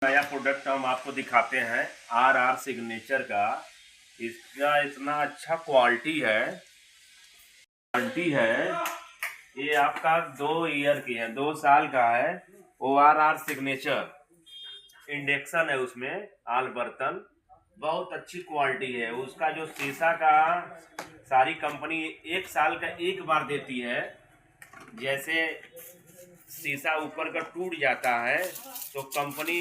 नया प्रोडक्ट हम आपको दिखाते हैं आर सिग्नेचर का। इसका इतना अच्छा क्वालिटी है। ये आपका 2 ईयर की है, 2 साल का है। ओ आर सिग्नेचर इंडेक्शन है उसमें, आल बर्तन बहुत अच्छी क्वालिटी है। उसका जो शीशा का सारी कंपनी 1 साल का एक बार देती है। जैसे शीशा ऊपर का टूट जाता है तो कंपनी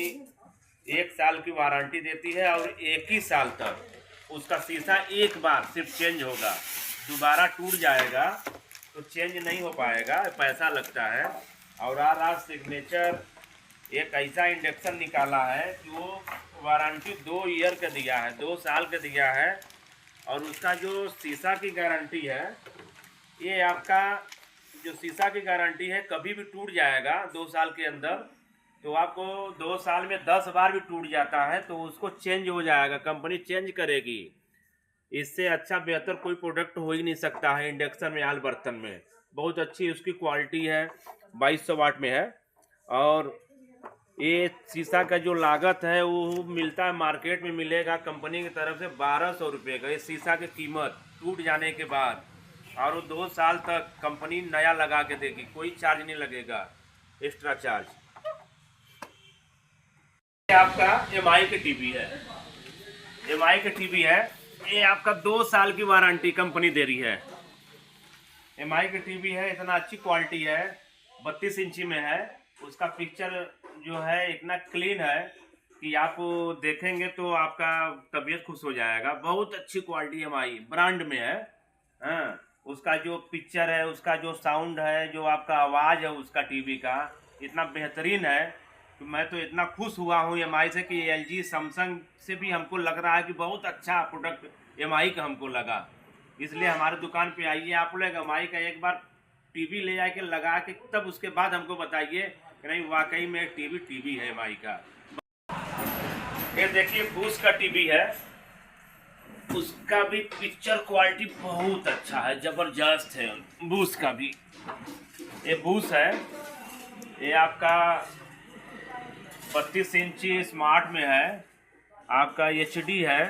1 साल की वारंटी देती है और 1 ही साल तक उसका शीशा एक बार सिर्फ चेंज होगा। दोबारा टूट जाएगा तो चेंज नहीं हो पाएगा, पैसा लगता है। और आर सिग्नेचर एक ऐसा इंडक्शन निकाला है कि वो वारंटी 2 ईयर का दिया है, 2 साल का दिया है। और उसका जो शीशा की गारंटी है, ये आपका जो शीशा की गारंटी है कभी भी टूट जाएगा 2 साल के अंदर। तो आपको 2 साल में 10 बार भी टूट जाता है तो उसको चेंज हो जाएगा, कंपनी चेंज करेगी। इससे अच्छा बेहतर कोई प्रोडक्ट हो ही नहीं सकता है इंडक्शन में, आल बर्तन में। बहुत अच्छी उसकी क्वालिटी है, 2200 वाट में है। और ये शीशा का जो लागत है वो मिलता है, मार्केट में मिलेगा कंपनी की तरफ से 1200 रुपये का। ये शीशा की कीमत टूट जाने के बाद, और वो 2 साल तक कंपनी नया लगा के देगी, कोई चार्ज नहीं लगेगा, एक्स्ट्रा चार्ज। ये आपका एमआई के टीवी है, एमआई के टीवी है। ये आपका 2 साल की वारंटी कंपनी दे रही है। एमआई के टीवी है, इतना अच्छी क्वालिटी है, 32 इंची में है। उसका पिक्चर जो है इतना क्लीन है कि आप देखेंगे तो आपका तबीयत खुश हो जाएगा। बहुत अच्छी क्वालिटी एमआई ब्रांड में है। हाँ, उसका जो पिक्चर है, उसका जो साउंड है, जो आपका आवाज़ है उसका टीवी का, इतना बेहतरीन है कि मैं तो इतना खुश हुआ हूँ एमआई से कि एलजी सैमसंग से भी हमको लग रहा है कि बहुत अच्छा प्रोडक्ट एमआई का हमको लगा। इसलिए हमारे दुकान पे आइए आप लोग, एमआई का एक बार टीवी ले जाके लगा के तब उसके बाद हमको बताइए कि नहीं वाकई में टीवी टीवी है एमआई का। ये देखिए बूस का टीवी है, उसका भी पिक्चर क्वालिटी बहुत अच्छा है, जबरदस्त है बूस का भी। ये बूस है, ये आपका 32 इंची स्मार्ट में है, आपका एचडी है।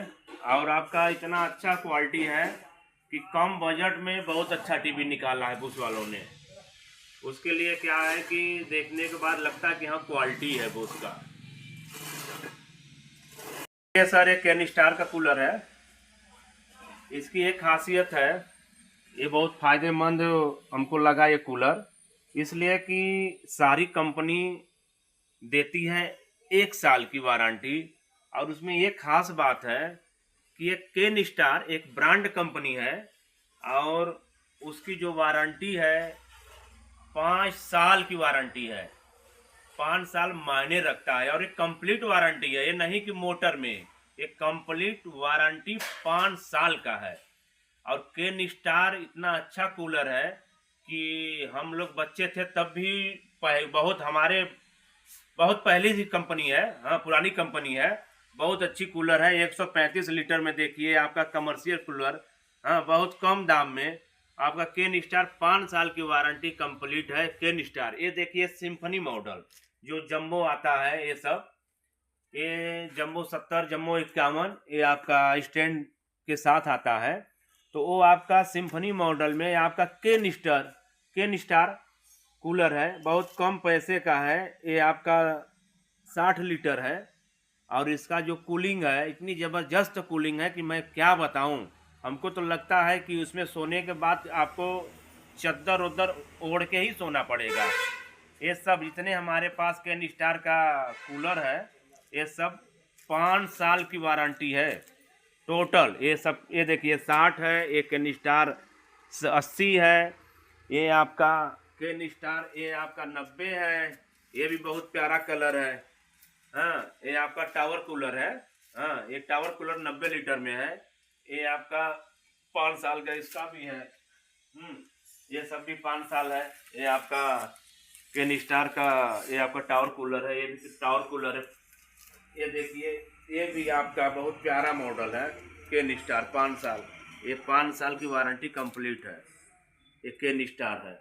और आपका इतना अच्छा क्वालिटी है कि कम बजट में बहुत अच्छा टीवी निकाला है बूस वालों ने। उसके लिए क्या है कि देखने के बाद लगता है कि हाँ क्वालिटी है बूस का। ये सर एक कैन स्टार का कूलर है। इसकी एक खासियत है, ये बहुत फायदेमंद हमको लगा ये कूलर, इसलिए कि सारी कंपनी देती है 1 साल की वारंटी। और उसमें ये खास बात है कि ये केन स्टार एक ब्रांड कंपनी है और उसकी जो वारंटी है 5 साल की वारंटी है। 5 साल मायने रखता है और एक कंप्लीट वारंटी है, ये नहीं कि मोटर में, एक कंप्लीट वारंटी 5 साल का है। और केन स्टार इतना अच्छा कूलर है कि हम लोग बच्चे थे तब भी बहुत हमारे बहुत पहले की कंपनी है, हाँ पुरानी कंपनी है, बहुत अच्छी कूलर है। 135 लीटर में देखिए आपका कमर्शियल कूलर, हाँ बहुत कम दाम में आपका केन स्टार 5 साल की वारंटी कंप्लीट है केन स्टार। ये देखिए सिम्फनी मॉडल जो जम्बो आता है, ये सब ये जम्बो 70, जम्बो 51, ये आपका स्टैंड के साथ आता है। तो वो आपका सिम्फनी मॉडल में आपका केन स्टार कूलर है, बहुत कम पैसे का है। ये आपका 60 लीटर है और इसका जो कूलिंग है इतनी ज़बरदस्त कूलिंग है कि मैं क्या बताऊं। हमको तो लगता है कि उसमें सोने के बाद आपको चद्दर उद्दर ओढ़ के ही सोना पड़ेगा। ये सब इतने हमारे पास कैन स्टार का कूलर है, ये सब 5 साल की वारंटी है टोटल। ये सब ये देखिए 60 है, ये कैन स्टार 80 है, ये आपका कैन स्टार ये आपका 90 है। ये भी बहुत प्यारा कलर है। हाँ, ये आपका टावर कूलर है। हाँ, ये टावर कूलर 90 लीटर में है। ये आपका 5 साल का इसका भी है। ये सब भी 5 साल है। ये आपका कैन स्टार का ये आपका टावर कूलर है, ये भी टावर कूलर है। ये देखिए ये भी आपका बहुत प्यारा मॉडल है कैन स्टार 5 साल। ये 5 साल की वारंटी कंप्लीट है, ये कैन स्टार है।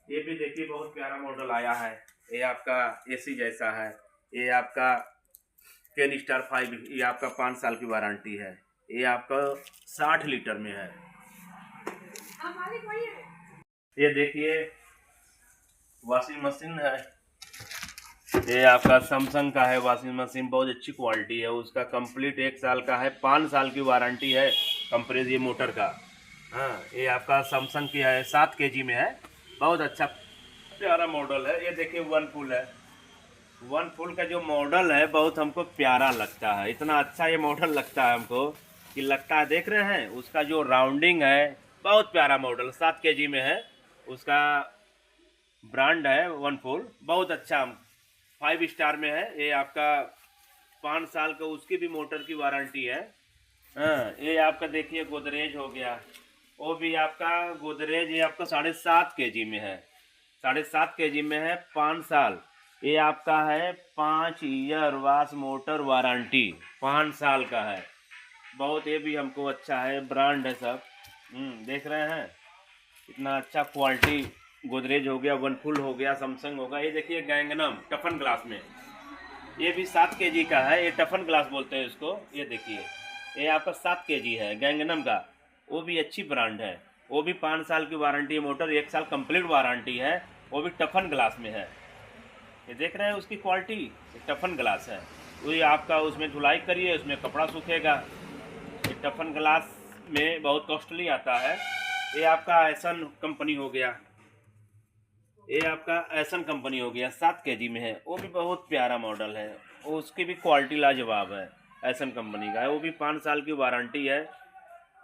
ये भी देखिए बहुत प्यारा मॉडल आया है, ये आपका एसी जैसा है। ये आपका कैन स्टार 5, ये आपका 5 साल की वारंटी है। ये आपका 60 लीटर में है। ये देखिए वॉशिंग मशीन है, ये आपका सैमसंग का है वॉशिंग मशीन, बहुत अच्छी क्वालिटी है उसका, कंप्लीट 1 साल का है, 5 साल की वारंटी है कंप्रेस ये मोटर का। हाँ, ये आपका सैमसंग की है, 7 kg में है, बहुत अच्छा प्यारा मॉडल है। ये देखिए वन फुल है, वन फुल का जो मॉडल है बहुत हमको प्यारा लगता है, इतना अच्छा ये मॉडल लगता है हमको कि लगता है, देख रहे हैं उसका जो राउंडिंग है, बहुत प्यारा मॉडल, 7 kg में है, उसका ब्रांड है वन फुल, बहुत अच्छा 5 स्टार में है। ये आपका 5 साल का उसकी भी मोटर की वारंटी है। हाँ, ये आपका देखिए गोदरेज हो गया, वो भी आपका गोदरेज, ये आपका 7.5 kg में है, 7.5 kg में है, 5 साल। ये आपका है 5 ईयर वाश मोटर वारंटी, 5 साल का है, बहुत ये भी हमको अच्छा है, ब्रांड है सब। देख रहे हैं इतना अच्छा क्वालिटी, गोदरेज हो गया, वनफुल हो गया, सैमसंग होगा। ये देखिए गैंगनम टफन ग्लास में, ये भी 7 kg का है, ये टफन ग्लास बोलते हैं इसको। ये देखिए ये आपका 7 kg है गैंगनम का, वो भी अच्छी ब्रांड है, वो भी 5 साल की वारंटी है, मोटर 1 साल कंप्लीट वारंटी है, वो भी टफन ग्लास में है। ये देख रहे हैं उसकी क्वालिटी, ये टफन ग्लास है, वही आपका उसमें धुलाई करिए, उसमें कपड़ा सूखेगा। ये टफन ग्लास में बहुत कॉस्टली आता है। ये आपका एसन कंपनी हो गया, ये आपका एसन कंपनी हो गया, 7 kg में है, वो भी बहुत प्यारा मॉडल है, उसकी भी क्वालिटी लाजवाब है, एसन कंपनी का है, वो भी 5 साल की वारंटी है।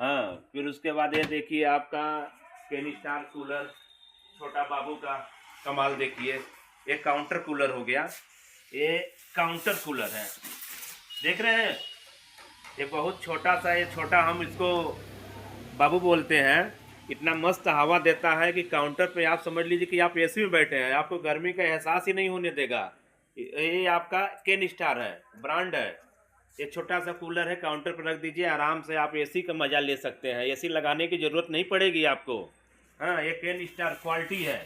हाँ, फिर उसके बाद ये देखिए आपका कैन स्टार कूलर, छोटा बाबू का कमाल देखिए, ये काउंटर कूलर हो गया, ये काउंटर कूलर है, देख रहे हैं ये बहुत छोटा सा, ये छोटा हम इसको बाबू बोलते हैं, इतना मस्त हवा देता है कि काउंटर पे आप समझ लीजिए कि आप एसी में बैठे हैं, आपको गर्मी का एहसास ही नहीं होने देगा। ये आपका कैन स्टार है, ब्रांड है, ये छोटा सा कूलर है, काउंटर पर रख दीजिए, आराम से आप एसी का मजा ले सकते हैं, एसी लगाने की जरूरत नहीं पड़ेगी आपको। हाँ, ये कैन स्टार क्वालिटी है।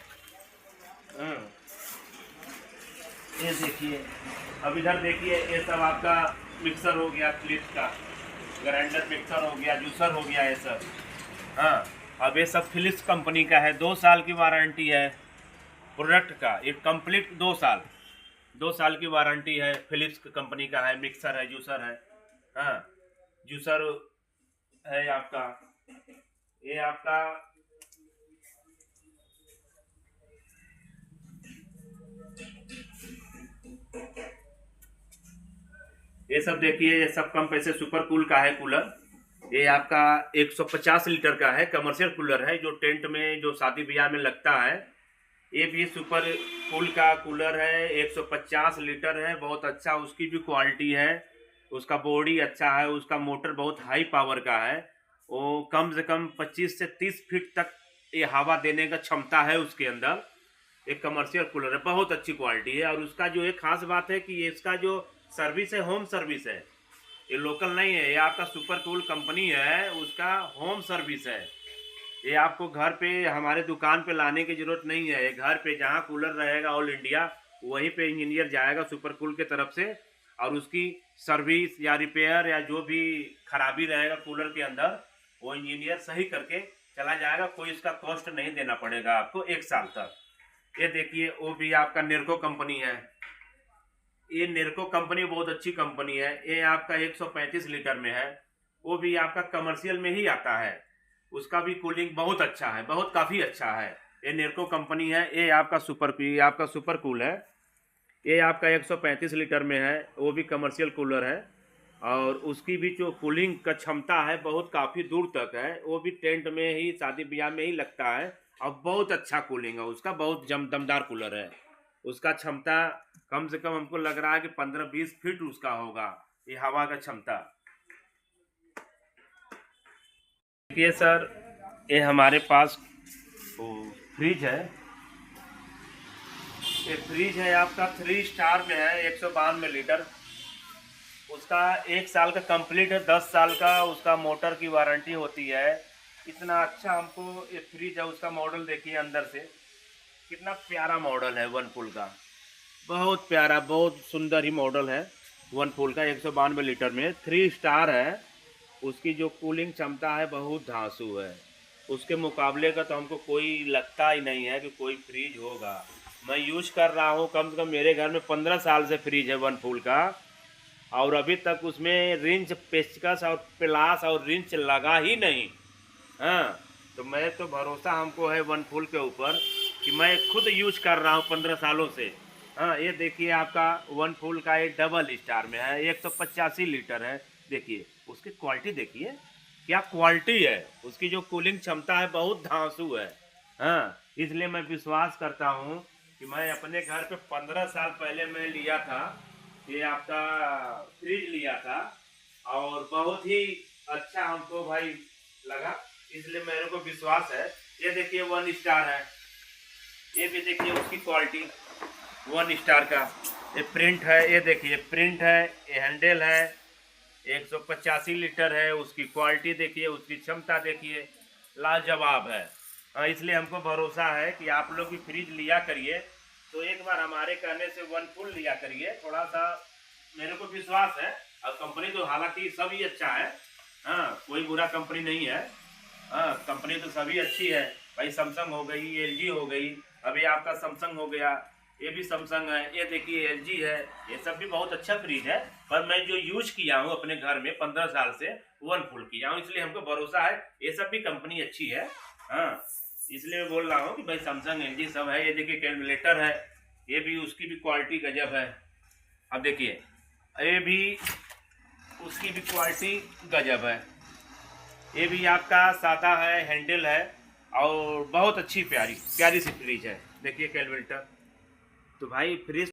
हाँ, ये देखिए, अब इधर देखिए ये सब आपका मिक्सर हो गया, फिलिप्स का ग्राइंडर मिक्सर हो गया, जूसर हो गया, ये सब। हाँ, अब ये सब फिलिप्स कंपनी का है, 2 साल की वारंटी है प्रोडक्ट का, ये कंप्लीट 2 साल की वारंटी है, फिलिप्स कंपनी का है, मिक्सर है, जूसर है। हाँ, जूसर है आपका, ये आपका ये सब देखिए, ये सब कम पैसे सुपर कूल का है कूलर, ये आपका 150 लीटर का है, कमर्शियल कूलर है, जो टेंट में, जो शादी ब्याह में लगता है। ये भी सुपर कूल का कूलर है, 150 लीटर है, बहुत अच्छा उसकी भी क्वालिटी है, उसका बॉडी अच्छा है, उसका मोटर बहुत हाई पावर का है, वो कम से कम 25 से 30 फीट तक ये हवा देने का क्षमता है उसके अंदर। एक कमर्शियल कूलर है, बहुत अच्छी क्वालिटी है, और उसका जो एक खास बात है कि ये इसका जो सर्विस है, होम सर्विस है, ये लोकल नहीं है, ये आपका सुपर कूल कंपनी है, उसका होम सर्विस है। ये आपको घर पे, हमारे दुकान पे लाने की जरूरत नहीं है, ये घर पे जहाँ कूलर रहेगा ऑल इंडिया, वहीं पे इंजीनियर जाएगा सुपर कूल के तरफ से, और उसकी सर्विस या रिपेयर या जो भी खराबी रहेगा कूलर के अंदर, वो इंजीनियर सही करके चला जाएगा, कोई इसका कॉस्ट नहीं देना पड़ेगा आपको 1 साल तक। ये देखिए वो भी आपका नेरको कंपनी है, ये नेरको कंपनी बहुत अच्छी कंपनी है, ये आपका 135 लीटर में है, वो भी आपका कमर्शियल में ही आता है, उसका भी कूलिंग बहुत अच्छा है, बहुत काफ़ी अच्छा है। ये नेरको कंपनी है, ये आपका सुपर कूल है, ये आपका 135 लीटर में है, वो भी कमर्शियल कूलर है, और उसकी भी जो कूलिंग का क्षमता है बहुत काफ़ी दूर तक है, वो भी टेंट में ही, शादी ब्याह में ही लगता है, और बहुत अच्छा कूलिंग है उसका, बहुत दमदार कूलर है, उसका क्षमता कम से कम हमको लग रहा है कि 15-20 फीट उसका होगा, ये हवा का क्षमता। देखिए सर, ये हमारे पास फ्रिज है, ये फ्रिज है आपका 3 स्टार में है, 192 लीटर, उसका 1 साल का कंप्लीट है, 10 साल का उसका मोटर की वारंटी होती है। इतना अच्छा हमको ये फ्रिज है, उसका मॉडल देखिए अंदर से कितना प्यारा मॉडल है, वन फुल का, बहुत प्यारा, बहुत सुंदर ही मॉडल है। वन फुल का 192 लीटर में 3 स्टार है। उसकी जो कूलिंग क्षमता है बहुत धांसू है। उसके मुकाबले का तो हमको कोई लगता ही नहीं है कि कोई फ्रिज होगा। मैं यूज कर रहा हूँ, कम से कम मेरे घर में 15 साल से फ्रिज है वन फुल का, और अभी तक उसमें रिंच पेचकस और प्लास और रिंच लगा ही नहीं। हाँ, तो मैं तो भरोसा हमको है वन फुल के ऊपर कि मैं खुद यूज कर रहा हूँ 15 सालों से। हाँ, ये देखिए आपका वन फुल का ये डबल स्टार में है, 185 लीटर है। देखिए उसकी क्वालिटी, देखिए क्या क्वालिटी है। उसकी जो कूलिंग क्षमता है बहुत धांसू है। हाँ, इसलिए मैं विश्वास करता हूँ कि मैं अपने घर पे 15 साल पहले मैं लिया था, ये आपका फ्रिज लिया था, और बहुत ही अच्छा हमको भाई लगा, इसलिए मेरे को विश्वास है। ये देखिए 1 स्टार है, ये भी देखिए उसकी क्वालिटी 1 स्टार का। ये प्रिंट है, ये देखिए प्रिंट है, ये हैंडल है, 185 लीटर है। उसकी क्वालिटी देखिए, उसकी क्षमता देखिए, लाजवाब है। हाँ, इसलिए हमको भरोसा है कि आप लोग भी फ्रिज लिया करिए तो एक बार हमारे कहने से वन फुल लिया करिए। थोड़ा सा मेरे को विश्वास है, और कंपनी तो हालांकि सभी अच्छा है। हाँ, कोई बुरा कंपनी नहीं है। हाँ, कंपनी तो सभी अच्छी है भाई। सैमसंग हो गई, एलजी हो गई, अभी आपका सैमसंग हो गया, ये भी सैमसंग है, ये देखिए एलजी है, ये सब भी बहुत अच्छा फ्रिज है। पर मैं जो यूज किया हूँ अपने घर में 15 साल से, वन फुल किया हूँ, इसलिए हमको भरोसा है ये सब भी कंपनी अच्छी है। हाँ, इसलिए मैं बोल रहा हूँ कि भाई सैमसंग एलजी सब है। ये देखिए कैलकुलेटर है, ये भी उसकी भी क्वालिटी गजब है। अब देखिए ये भी उसकी भी क्वालिटी गजब है। ये भी आपका सादा है, हैंडल है, और बहुत अच्छी प्यारी प्यारी सी फ्रिज है। देखिए कैलकुलेटर, तो भाई फ्रिज